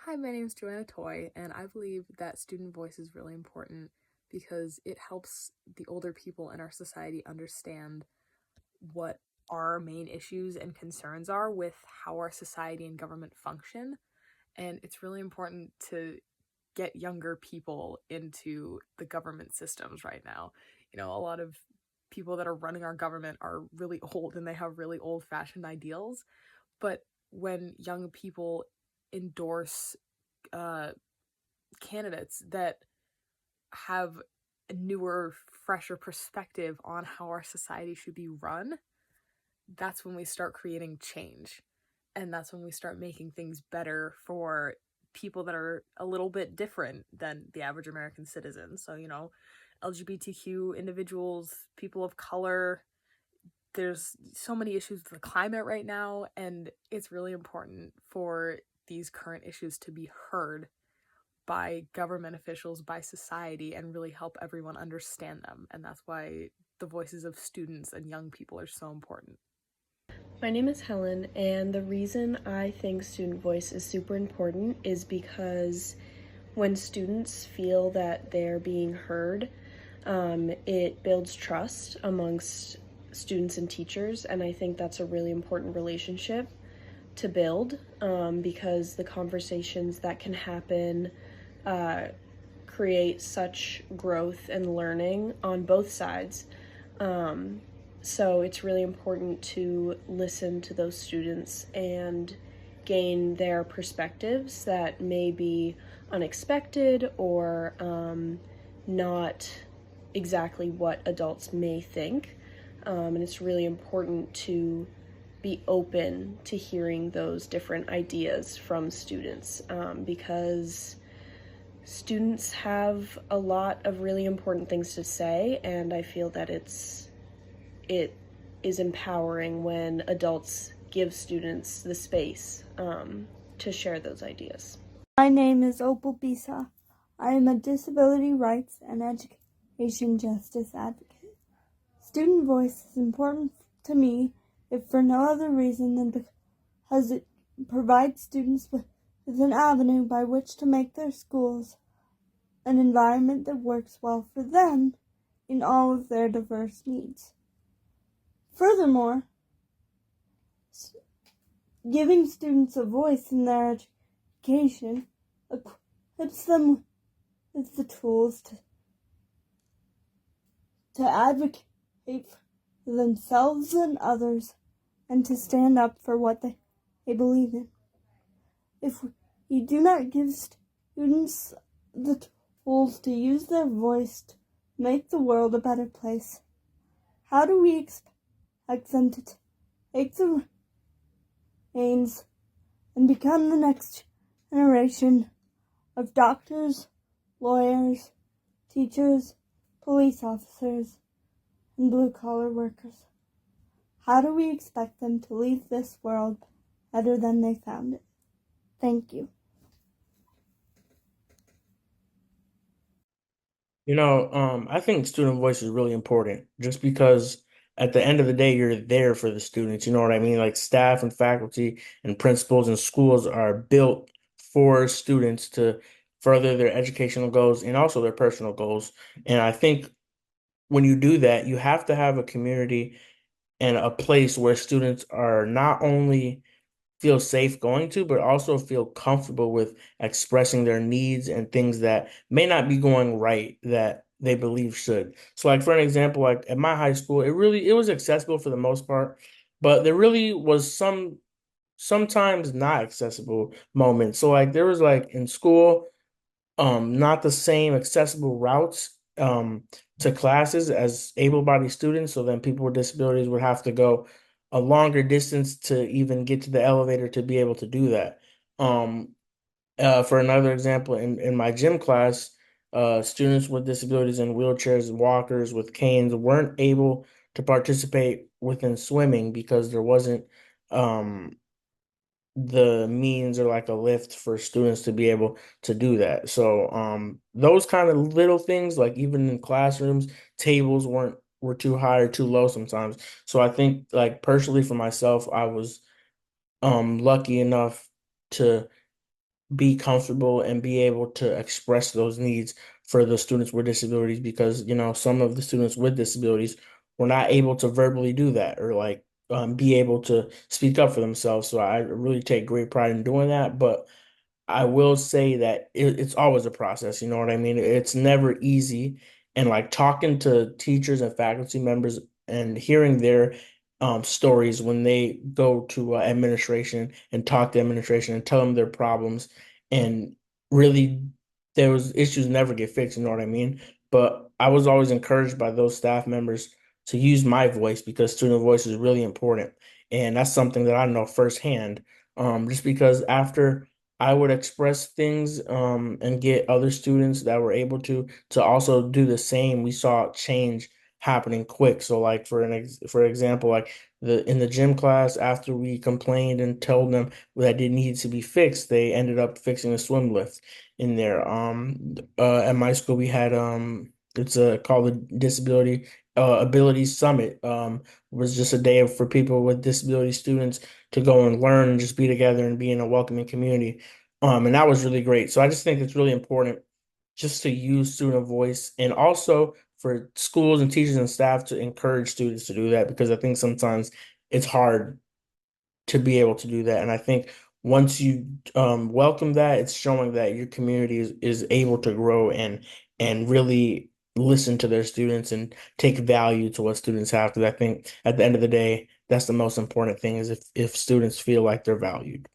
Hi, my name is Joanna Toy, and I believe that student voice is really important because it helps the older people in our society understand what our main issues and concerns are with how our society and government function. And it's really important to get younger people into the government systems right now. A lot of people that are running our government are really old and they have really old fashioned ideals. But when young people endorse uh, candidates that have a newer, fresher perspective on how our society should be run, that's when we start creating change. And that's when we start making things better for people that are a little bit different than the average American citizen. So, LGBTQ individuals, people of color, there's so many issues with the climate right now, and it's really important for these current issues to be heard by government officials, by society, and really help everyone understand them. And that's why the voices of students and young people are so important. My name is Helen, and the reason I think student voice is super important is because when students feel that they're being heard, it builds trust amongst students and teachers, and I think that's a really important relationship to build because the conversations that can happen uh, create such growth and learning on both sides. Um, so it's really important to listen to those students and gain their perspectives that may be unexpected or not exactly what adults may think. And it's really important to be open to hearing those different ideas from students because students have a lot of really important things to say, and I feel that it is empowering when adults give students the space to share those ideas. My name is Opal Bisa. I am a disability rights and education justice advocate. Student voice is important to me if for no other reason than because it provides students with an avenue by which to make their schools an environment that works well for them in all of their diverse needs. Furthermore, giving students a voice in their education equips them with the tools to advocate for themselves and others and to stand up for what they believe in. If we do not give students the tools to use their voice to make the world a better place, how do we expect them to take the reins and become the next generation of doctors, lawyers, teachers, police officers, and blue-collar workers? How do we expect them to leave this world better than they found it? Thank you. I think student voice is really important just because at the end of the day, you're there for the students. You know what I mean? Like staff and faculty and principals and schools are built for students to further their educational goals and also their personal goals. And I think when you do that, you have to have a community and a place where students are not only feel safe going to, but also feel comfortable with expressing their needs and things that may not be going right that they believe should. So like for an example, like at my high school, it was accessible for the most part, but there really was sometimes not accessible moments. So like there was like in school, not the same accessible routes to classes as able-bodied students. So then people with disabilities would have to go a longer distance to even get to the elevator to be able to do that. Um, for another example, in my gym class, students with disabilities in wheelchairs and walkers with canes weren't able to participate within swimming because there wasn't um the means or like a lift for students to be able to do that. So those kind of little things, like even in classrooms, tables were too high or too low sometimes. So I think like personally for myself, I was lucky enough to be comfortable and be able to express those needs for the students with disabilities because, some of the students with disabilities were not able to verbally do that or like be able to speak up for themselves. So I really take great pride in doing that. But I will say that it's always a process, you know what I mean? It's never easy. And like talking to teachers and faculty members and hearing their stories when they go to administration and talk to administration and tell them their problems and really those issues never get fixed, you know what I mean? But I was always encouraged by those staff members to use my voice because student voice is really important. And that's something that I know firsthand. Just because after I would express things and get other students that were able to also do the same. We saw change happening quick. So like for example, like the in the gym class after we complained and told them that it needed to be fixed, they ended up fixing the swim lift in there. At my school we had it's called the Disability Abilities Summit. Was just a day for people with disability students to go and learn and just be together and be in a welcoming community. And that was really great. So I just think it's really important just to use student voice and also for schools and teachers and staff to encourage students to do that because I think sometimes it's hard to be able to do that. And I think once you welcome that, it's showing that your community is able to grow and really listen to their students and take value to what students have. Because I think at the end of the day, that's the most important thing is if students feel like they're valued.